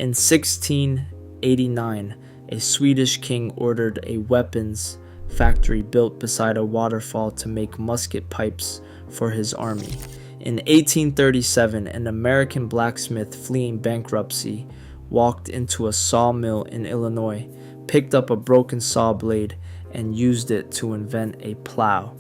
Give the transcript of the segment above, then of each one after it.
In 1689, a Swedish king ordered a weapons factory built beside a waterfall to make musket pipes for his army. In 1837, an American blacksmith fleeing bankruptcy walked into a sawmill in Illinois, picked up a broken saw blade, and used it to invent a plow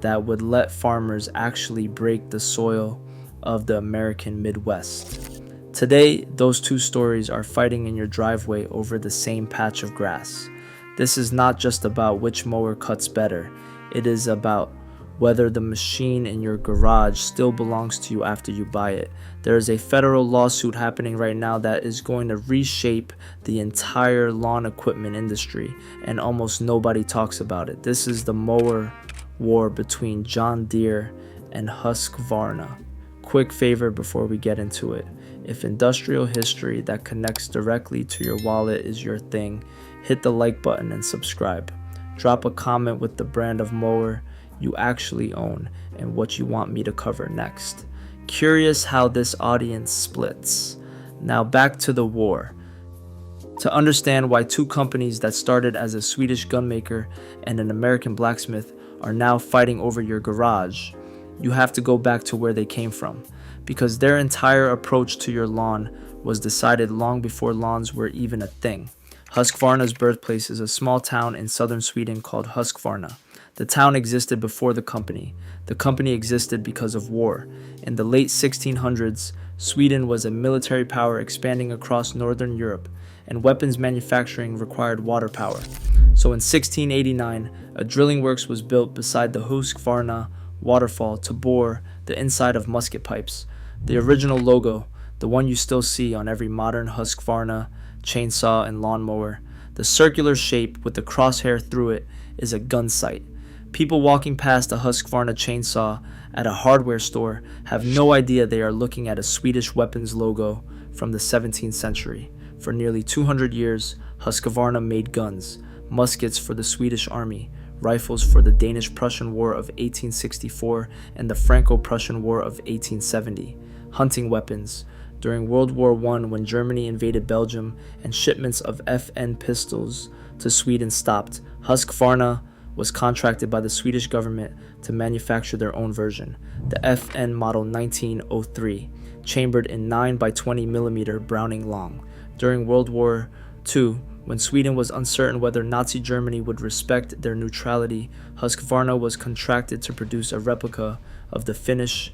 that would let farmers actually break the soil of the American Midwest. Today, those two stories are fighting in your driveway over the same patch of grass. This is not just about which mower cuts better. It is about whether the machine in your garage still belongs to you after you buy it. There is a federal lawsuit happening right now that is going to reshape the entire lawn equipment industry, and almost nobody talks about it. This is the mower war between John Deere and Husqvarna. Quick favor before we get into it. If industrial history that connects directly to your wallet is your thing, hit the like button and subscribe. Drop a comment with the brand of mower you actually own and what you want me to cover next. Curious how this audience splits. Now back to the war. To understand why two companies that started as a Swedish gunmaker and an American blacksmith are now fighting over your garage, you have to go back to where they came from, because their entire approach to your lawn was decided long before lawns were even a thing. Husqvarna's birthplace is a small town in southern Sweden called Husqvarna. The town existed before the company. The company existed because of war. In the late 1600s, Sweden was a military power expanding across northern Europe, and weapons manufacturing required water power. So in 1689, a drilling works was built beside the Husqvarna waterfall to bore the inside of musket pipes. The original logo, the one you still see on every modern Husqvarna chainsaw and lawnmower, the circular shape with the crosshair through it, is a gun sight. People walking past a Husqvarna chainsaw at a hardware store have no idea they are looking at a Swedish weapons logo from the 17th century. For nearly 200 years, Husqvarna made guns, muskets for the Swedish army, rifles for the Danish-Prussian War of 1864 and the Franco-Prussian War of 1870, hunting weapons. During World War I, when Germany invaded Belgium and shipments of FN pistols to Sweden stopped, Husqvarna was contracted by the Swedish government to manufacture their own version, the FN Model 1903, chambered in 9 by 20 mm Browning long. During World War II, when Sweden was uncertain whether Nazi Germany would respect their neutrality, Husqvarna was contracted to produce a replica of the Finnish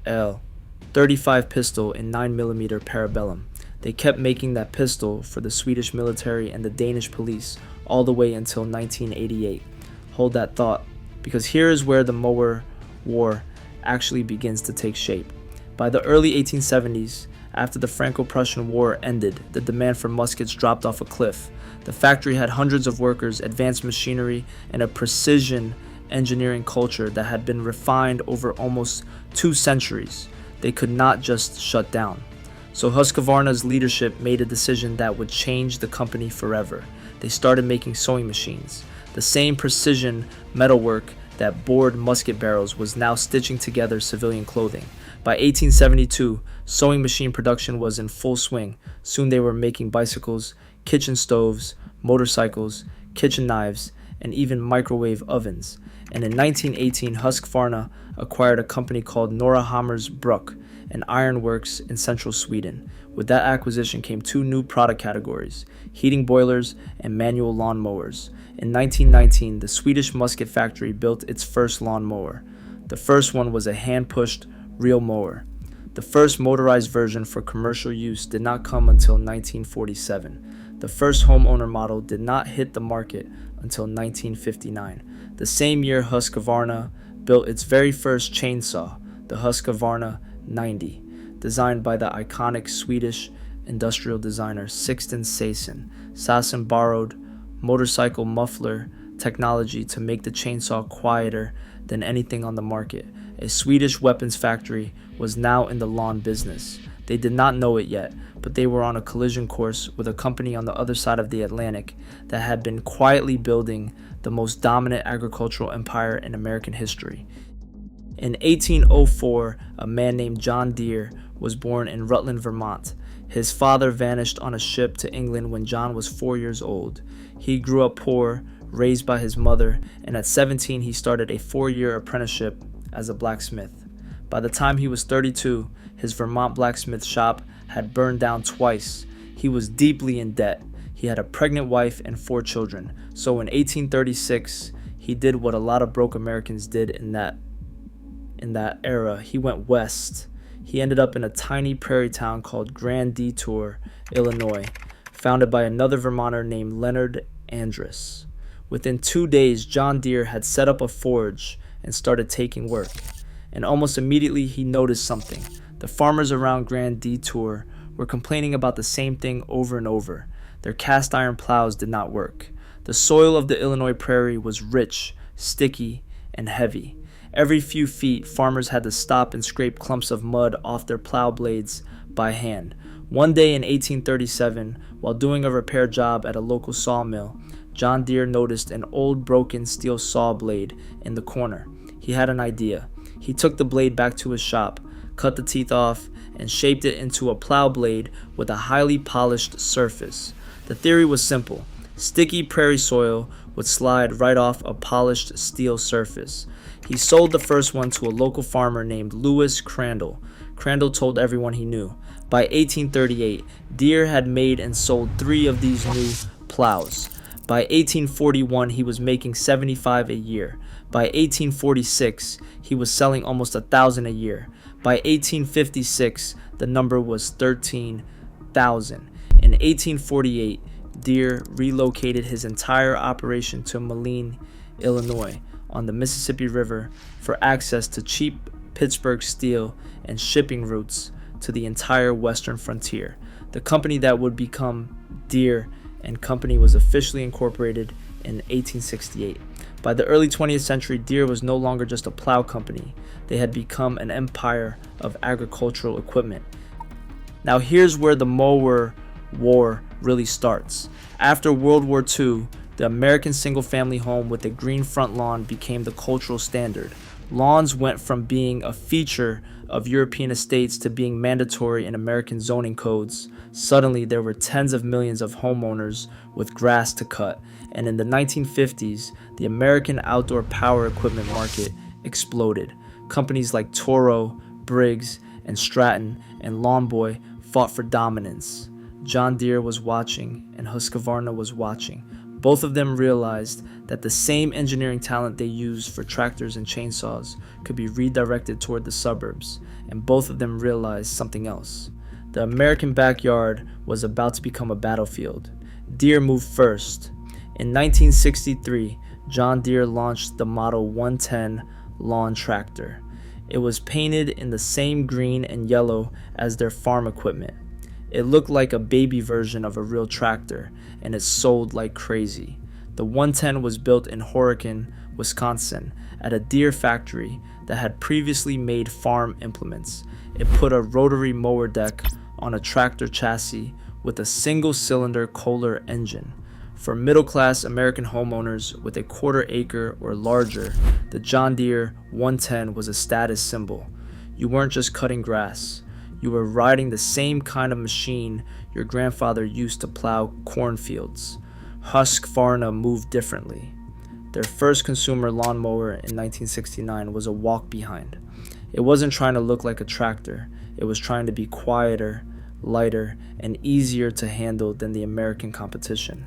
L-35 pistol in 9mm Parabellum. They kept making that pistol for the Swedish military and the Danish police all the way until 1988. Hold that thought, because here is where the mower war actually begins to take shape. By the early 1870s, after the Franco-Prussian War ended, the demand for muskets dropped off a cliff. The factory had hundreds of workers, advanced machinery, and a precision engineering culture that had been refined over almost 2 centuries. They could not just shut down. So Husqvarna's leadership made a decision that would change the company forever. They started making sewing machines. The same precision metalwork that bored musket barrels was now stitching together civilian clothing. By 1872, sewing machine production was in full swing. Soon they were making bicycles, kitchen stoves, motorcycles, kitchen knives, and even microwave ovens. And in 1918, Husqvarna acquired a company called Norra Hammersbruk, an ironworks in central Sweden. With that acquisition came 2 new product categories, heating boilers and manual lawn mowers. In 1919, the Swedish musket factory built its first lawn mower. The first one was a hand-pushed reel mower. The first motorized version for commercial use did not come until 1947. The first homeowner model did not hit the market until 1959. The same year, Husqvarna built its very first chainsaw, the Husqvarna 90, designed by the iconic Swedish industrial designer Sixten Sassen. Sassen borrowed motorcycle muffler technology to make the chainsaw quieter than anything on the market. A Swedish weapons factory was now in the lawn business. They did not know it yet, but they were on a collision course with a company on the other side of the Atlantic that had been quietly building the most dominant agricultural empire in American history. In 1804, a man named John Deere was born in Rutland, Vermont. His father vanished on a ship to England when John was 4 years old. He grew up poor, raised by his mother, and at 17 he started a 4-year apprenticeship as a blacksmith. By the time he was 32, his Vermont blacksmith shop had burned down twice. He was deeply in debt. He had a pregnant wife and 4 children. So in 1836, he did what a lot of broke Americans did in that era. He went west. He ended up in a tiny prairie town called Grand Detour, Illinois, founded by another Vermonter named Leonard Andrus. Within 2 days, John Deere had set up a forge and started taking work. And almost immediately he noticed something. The farmers around Grand Detour were complaining about the same thing over and over. Their cast iron plows did not work. The soil of the Illinois prairie was rich, sticky, and heavy. Every few feet, farmers had to stop and scrape clumps of mud off their plow blades by hand. One day in 1837, while doing a repair job at a local sawmill, John Deere noticed an old broken steel saw blade in the corner. He had an idea. He took the blade back to his shop, cut the teeth off, and shaped it into a plow blade with a highly polished surface. The theory was simple. Sticky prairie soil would slide right off a polished steel surface. He sold the first one to a local farmer named Lewis Crandall. Crandall told everyone he knew. By 1838, Deere had made and sold 3 of these new plows. By 1841, he was making 75 a year. By 1846, he was selling almost 1,000 a year. By 1856, the number was 13,000. In 1848, Deere relocated his entire operation to Moline, Illinois, on the Mississippi River for access to cheap Pittsburgh steel and shipping routes to the entire western frontier. The company that would become Deere and Company was officially incorporated in 1868. By the early 20th century, Deere was no longer just a plow company. They had become an empire of agricultural equipment. Now here's where the Mower War really starts. After World War II, the American single-family home with a green front lawn became the cultural standard. Lawns went from being a feature of European estates to being mandatory in American zoning codes. Suddenly, there were tens of millions of homeowners with grass to cut, and in the 1950s, the American outdoor power equipment market exploded. Companies like Toro, Briggs, and Stratton and Lawn Boy fought for dominance. John Deere was watching, and Husqvarna was watching. Both of them realized that the same engineering talent they used for tractors and chainsaws could be redirected toward the suburbs, and both of them realized something else. The American backyard was about to become a battlefield. Deere moved first. In 1963, John Deere launched the Model 110 lawn tractor. It was painted in the same green and yellow as their farm equipment. It looked like a baby version of a real tractor, and it sold like crazy. The 110 was built in Horicon, Wisconsin, at a Deere factory that had previously made farm implements. It put a rotary mower deck on a tractor chassis with a single-cylinder Kohler engine. For middle-class American homeowners with a quarter acre or larger, the John Deere 110 was a status symbol. You weren't just cutting grass. You were riding the same kind of machine your grandfather used to plow cornfields. Husqvarna moved differently. Their first consumer lawnmower in 1969 was a walk-behind. It wasn't trying to look like a tractor. It was trying to be quieter, lighter, and easier to handle than the American competition.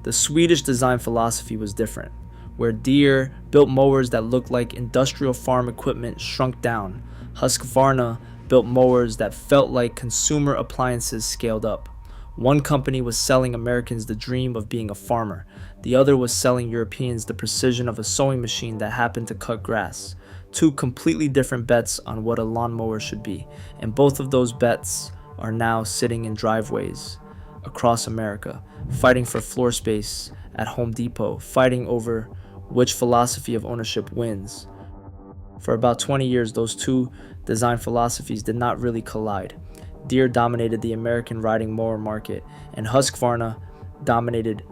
The Swedish design philosophy was different. Where Deere built mowers that looked like industrial farm equipment shrunk down, Husqvarna built mowers that felt like consumer appliances scaled up. One company was selling Americans the dream of being a farmer. The other was selling Europeans the precision of a sewing machine that happened to cut grass. 2 completely different bets on what a lawnmower should be, and both of those bets are now sitting in driveways across America, fighting for floor space at Home Depot, fighting over which philosophy of ownership wins. For about 20 years, those 2 design philosophies did not really collide. Deere dominated the American riding mower market, and Husqvarna dominated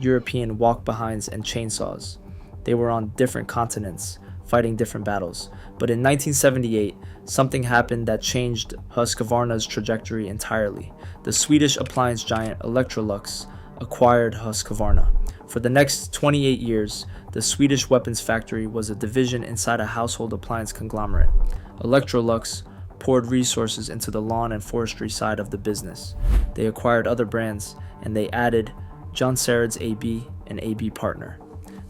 European walk-behinds and chainsaws. They were on different continents, fighting different battles. But in 1978, something happened that changed Husqvarna's trajectory entirely. The Swedish appliance giant Electrolux acquired Husqvarna. For the next 28 years, the Swedish weapons factory was a division inside a household appliance conglomerate. Electrolux poured resources into the lawn and forestry side of the business. They acquired other brands, and they added John Sarad's AB and AB Partner.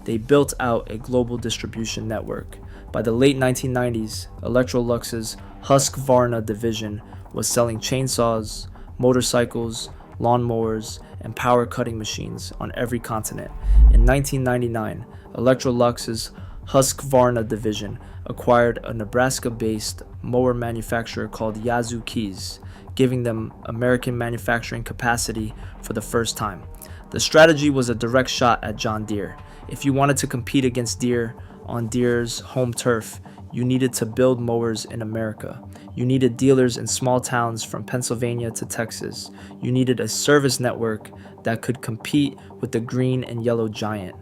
They built out a global distribution network. By the late 1990s, Electrolux's Husqvarna division was selling chainsaws, motorcycles, lawnmowers, and power cutting machines on every continent. In 1999, Electrolux's Husqvarna division acquired a Nebraska-based mower manufacturer called Yazoo Keys, giving them American manufacturing capacity for the first time. The strategy was a direct shot at John Deere. If you wanted to compete against Deere on Deere's home turf, you needed to build mowers in America. You needed dealers in small towns from Pennsylvania to Texas. You needed a service network that could compete with the green and yellow giant.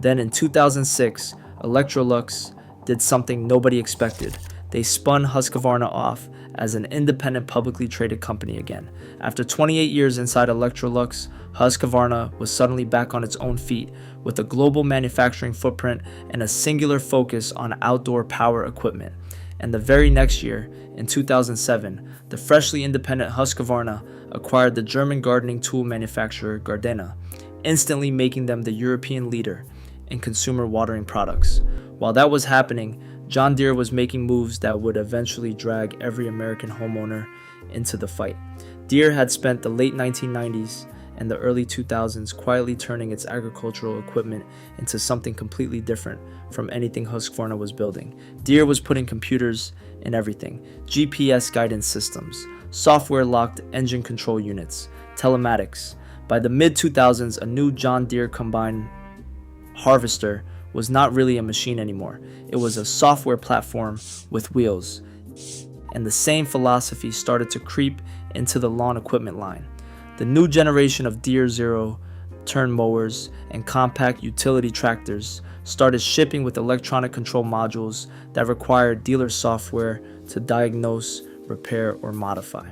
Then in 2006, Electrolux did something nobody expected. They spun Husqvarna off as an independent publicly traded company again. After 28 years inside Electrolux, Husqvarna was suddenly back on its own feet with a global manufacturing footprint and a singular focus on outdoor power equipment. And the very next year, in 2007, the freshly independent Husqvarna acquired the German gardening tool manufacturer Gardena, instantly making them the European leader in consumer watering products. While that was happening, John Deere was making moves that would eventually drag every American homeowner into the fight. Deere had spent the late 1990s and the early 2000s quietly turning its agricultural equipment into something completely different from anything Husqvarna was building. Deere was putting computers in everything: GPS guidance systems, software-locked engine control units, telematics. By the mid-2000s, a new John Deere combine harvester was not really a machine anymore. It was a software platform with wheels. And the same philosophy started to creep into the lawn equipment line. The new generation of Deere zero-turn mowers and compact utility tractors started shipping with electronic control modules that required dealer software to diagnose, repair, or modify.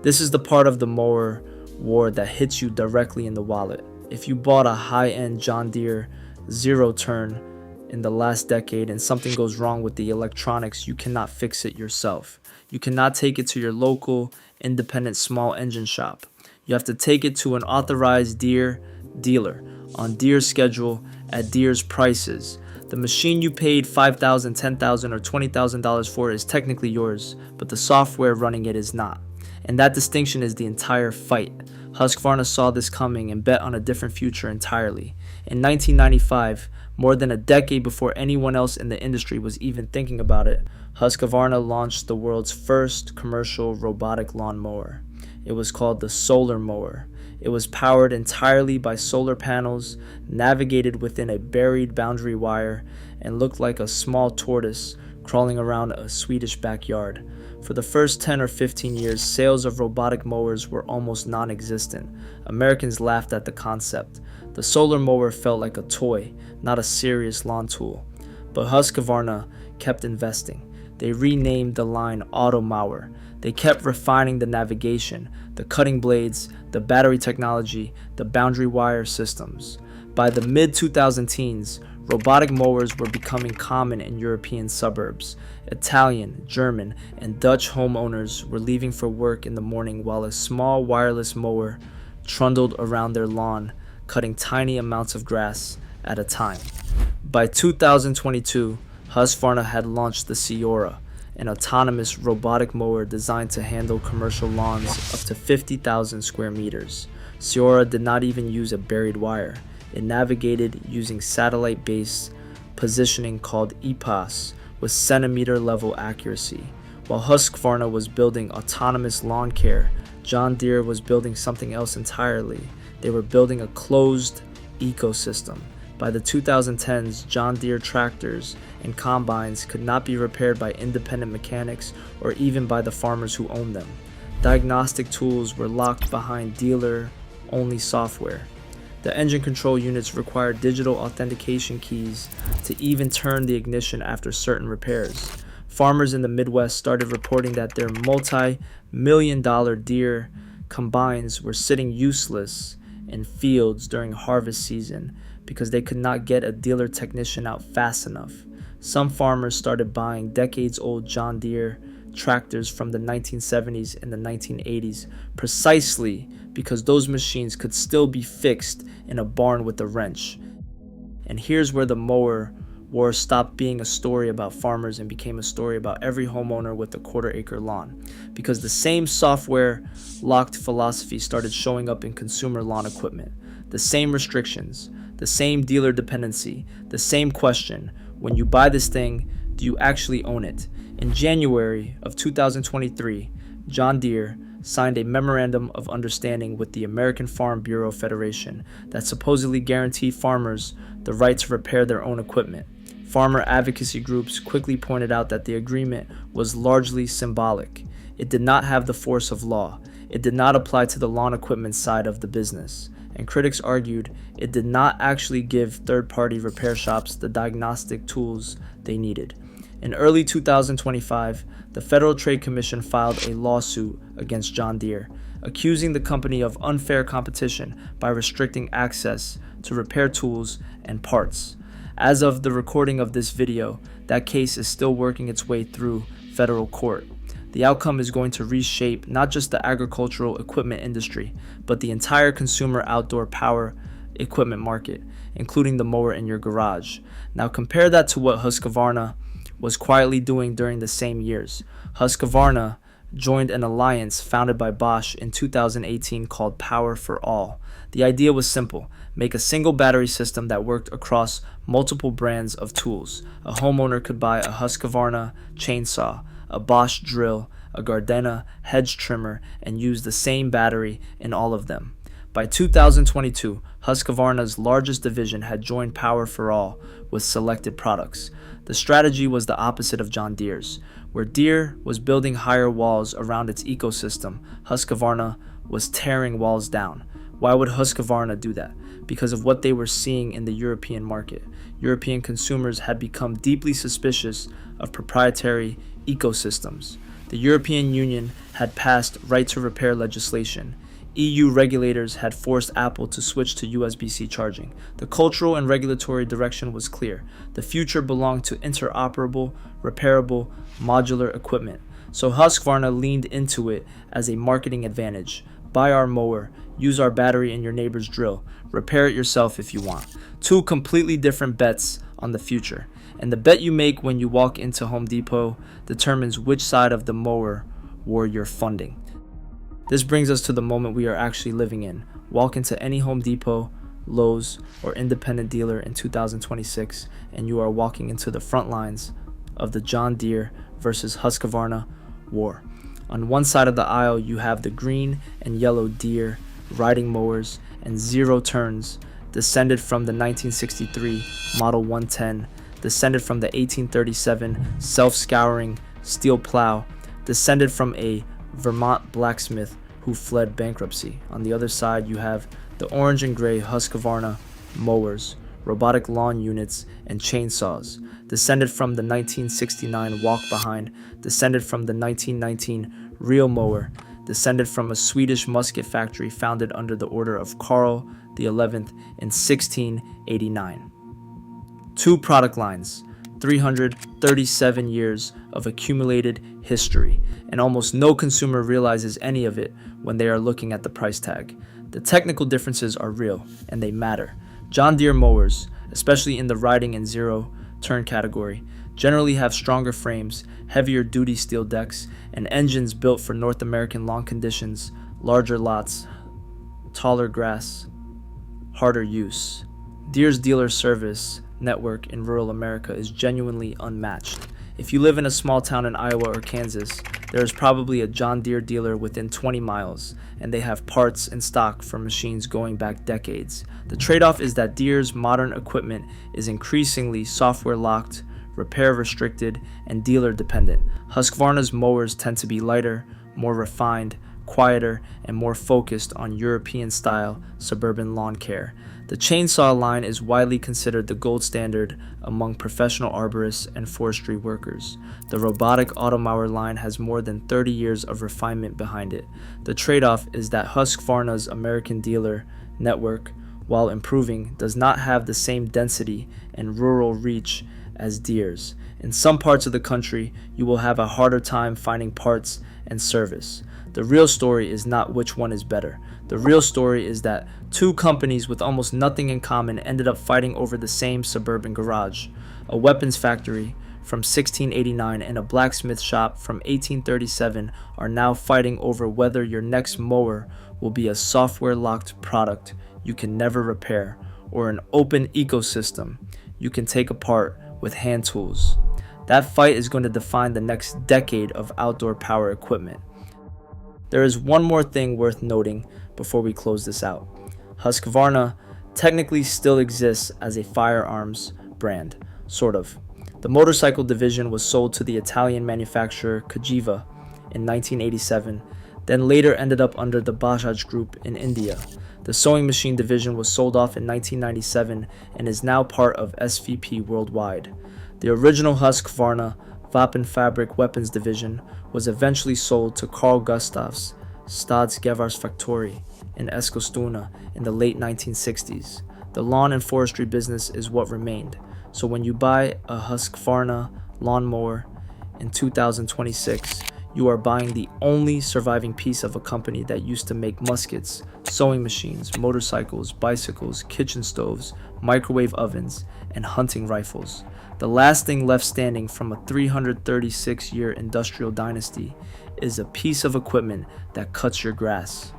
This is the part of the mower war that hits you directly in the wallet. If you bought a high-end John Deere zero-turn in the last decade and something goes wrong with the electronics, you cannot fix it yourself. You cannot take it to your local independent small engine shop. You have to take it to an authorized Deere dealer on Deere's schedule at Deere's prices. The machine you paid $5,000, $10,000, or $20,000 for is technically yours, but the software running it is not. And that distinction is the entire fight. Husqvarna saw this coming and bet on a different future entirely. In 1995, more than a decade before anyone else in the industry was even thinking about it, Husqvarna launched the world's first commercial robotic lawn mower. It was called the Solar Mower. It was powered entirely by solar panels, navigated within a buried boundary wire, and looked like a small tortoise crawling around a Swedish backyard. For the first 10 or 15 years, sales of robotic mowers were almost non-existent. Americans laughed at the concept. The solar mower felt like a toy, not a serious lawn tool. But Husqvarna kept investing. They renamed the line Auto Mower. They kept refining the navigation, the cutting blades, the battery technology, the boundary wire systems. By the mid-2010s, robotic mowers were becoming common in European suburbs. Italian, German, and Dutch homeowners were leaving for work in the morning while a small wireless mower trundled around their lawn, cutting tiny amounts of grass at a time. By 2022, Husqvarna had launched the Ciora, an autonomous robotic mower designed to handle commercial lawns up to 50,000 square meters. Ciora did not even use a buried wire. It navigated using satellite-based positioning called EPOS with centimeter-level accuracy. While Husqvarna was building autonomous lawn care, John Deere was building something else entirely. They were building a closed ecosystem. By the 2010s, John Deere tractors and combines could not be repaired by independent mechanics or even by the farmers who owned them. Diagnostic tools were locked behind dealer-only software. The engine control units required digital authentication keys to even turn the ignition after certain repairs. Farmers in the Midwest started reporting that their multi-million-dollar Deere combines were sitting useless in fields during harvest season because they could not get a dealer technician out fast enough. Some farmers started buying decades-old John Deere tractors from the 1970s and the 1980s precisely because those machines could still be fixed in a barn with a wrench. And here's where the mower war stopped being a story about farmers and became a story about every homeowner with a quarter-acre lawn, because the same software locked philosophy started showing up in consumer lawn equipment. The same restrictions, the same dealer dependency, the same question: when you buy this thing, do you actually own it? In January of 2023, John Deere signed a memorandum of understanding with the American Farm Bureau Federation that supposedly guaranteed farmers the right to repair their own equipment. Farmer advocacy groups quickly pointed out that the agreement was largely symbolic. It did not have the force of law. It did not apply to the lawn equipment side of the business. And critics argued it did not actually give third-party repair shops the diagnostic tools they needed. In early 2025, the Federal Trade Commission filed a lawsuit against John Deere, accusing the company of unfair competition by restricting access to repair tools and parts. As of the recording of this video, that case is still working its way through federal court. The outcome is going to reshape not just the agricultural equipment industry, but the entire consumer outdoor power equipment market, including the mower in your garage. Now compare that to what Husqvarna was quietly doing during the same years. Husqvarna joined an alliance founded by Bosch in 2018 called Power for All. The idea was simple: make a single battery system that worked across multiple brands of tools. A homeowner could buy a Husqvarna chainsaw, a Bosch drill, a Gardena hedge trimmer, and use the same battery in all of them. By 2022, Husqvarna's largest division had joined Power for All with selected products. The strategy was the opposite of John Deere's. Where Deere was building higher walls around its ecosystem, Husqvarna was tearing walls down. Why would Husqvarna do that? Because of what they were seeing in the European market. European consumers had become deeply suspicious of proprietary ecosystems. The European Union had passed right to repair legislation. EU regulators had forced Apple to switch to USB-C charging. The cultural and regulatory direction was clear. The future belonged to interoperable, repairable, modular equipment. So Husqvarna leaned into it as a marketing advantage. Buy our mower, use our battery in your neighbor's drill, repair it yourself if you want. Two completely different bets on the future. And the bet you make when you walk into Home Depot determines which side of the mower war you're funding. This brings us to the moment we are actually living in. Walk into any Home Depot, Lowe's, or independent dealer in 2026, and you are walking into the front lines of the John Deere versus Husqvarna war. On one side of the aisle, you have the green and yellow Deere riding mowers and zero turns, descended from the 1963 Model 110, descended from the 1837 self-scouring steel plow, descended from a Vermont blacksmith who fled bankruptcy. On the other side, you have the orange and gray Husqvarna mowers, robotic lawn units, and chainsaws, descended from the 1969 walk-behind, descended from the 1919 reel mower, descended from a Swedish musket factory founded under the order of Karl XI in 1689. Two product lines, 337 years of accumulated history, and almost no consumer realizes any of it when they are looking at the price tag. The technical differences are real, and they matter. John Deere mowers, especially in the riding and zero turn category, generally have stronger frames, heavier duty steel decks, and engines built for North American lawn conditions, larger lots, taller grass, harder use. Deere's dealer service network in rural America is genuinely unmatched. If you live in a small town in Iowa or Kansas, there is probably a John Deere dealer within 20 miles, and they have parts in stock for machines going back decades. The trade-off is that Deere's modern equipment is increasingly software locked, repair restricted, and dealer dependent. Husqvarna's mowers tend to be lighter, more refined, quieter, and more focused on European-style suburban lawn care. The chainsaw line is widely considered the gold standard among professional arborists and forestry workers. The robotic Automower line has more than 30 years of refinement behind it. The trade-off is that Husqvarna's American dealer network, while improving, does not have the same density and rural reach as Deere's. In some parts of the country, you will have a harder time finding parts and service. The real story is not which one is better. The real story is that two companies with almost nothing in common ended up fighting over the same suburban garage. A weapons factory from 1689 and a blacksmith shop from 1837 are now fighting over whether your next mower will be a software-locked product you can never repair or an open ecosystem you can take apart with hand tools. That fight is going to define the next decade of outdoor power equipment. There is one more thing worth noting before we close this out. Husqvarna technically still exists as a firearms brand, sort of. The motorcycle division was sold to the Italian manufacturer Cagiva in 1987, then later ended up under the Bajaj Group in India. The sewing machine division was sold off in 1997 and is now part of SVP worldwide. The original Husqvarna Wapenfabrik weapons division was eventually sold to Carl Gustav's Stadsgevärsfaktori in Eskilstuna in the late 1960s. The lawn and forestry business is what remained. So when you buy a Husqvarna lawnmower in 2026, you are buying the only surviving piece of a company that used to make muskets, sewing machines, motorcycles, bicycles, kitchen stoves, microwave ovens, and hunting rifles. The last thing left standing from a 336-year industrial dynasty is a piece of equipment that cuts your grass.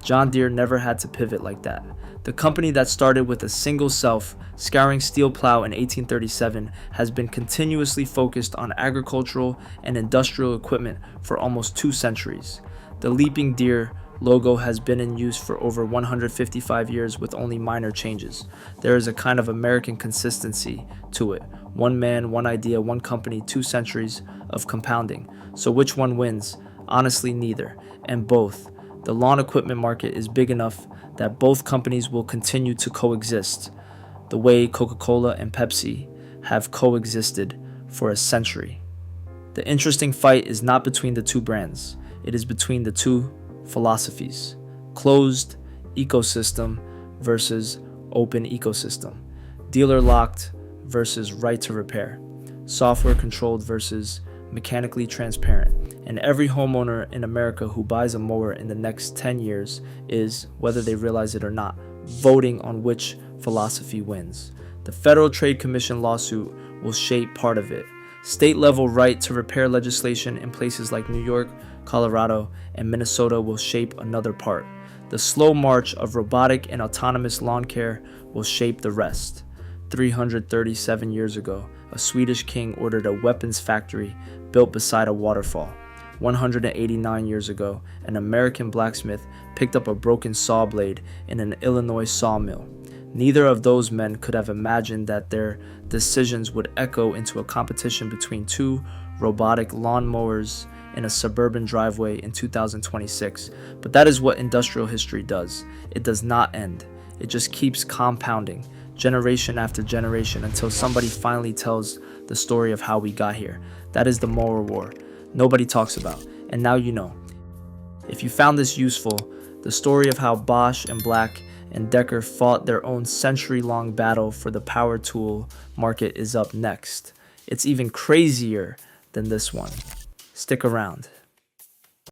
John Deere never had to pivot like that. The company that started with a single self-scouring steel plow in 1837 has been continuously focused on agricultural and industrial equipment for almost 2 centuries. The leaping deer logo has been in use for over 155 years with only minor changes. There is a kind of American consistency to it. One man, one idea, one company, 2 centuries of compounding. So which one wins? Honestly, neither, and both. The lawn equipment market is big enough that both companies will continue to coexist, the way Coca-Cola and Pepsi have coexisted for a century. The interesting fight is not between the two brands. It is between the two philosophies. Closed ecosystem versus open ecosystem. Dealer locked versus right to repair. Software controlled versus mechanically transparent. And every homeowner in America who buys a mower in the next 10 years is, whether they realize it or not, voting on which philosophy wins. The Federal Trade Commission lawsuit will shape part of it. State-level right to repair legislation in places like New York, Colorado, and Minnesota will shape another part. The slow march of robotic and autonomous lawn care will shape the rest. 337 years ago, a Swedish king ordered a weapons factory built beside a waterfall. 189 years ago, an American blacksmith picked up a broken saw blade in an Illinois sawmill. Neither of those men could have imagined that their decisions would echo into a competition between 2 robotic lawnmowers in a suburban driveway in 2026. But that is what industrial history does. It does not end. It just keeps compounding, generation after generation, until somebody finally tells the story of how we got here. That is the Mower War. Nobody talks about, and now you know. If you found this useful, the story of how Bosch and Black and Decker fought their own century-long battle for the power tool market is up next. It's even crazier than this one. Stick around.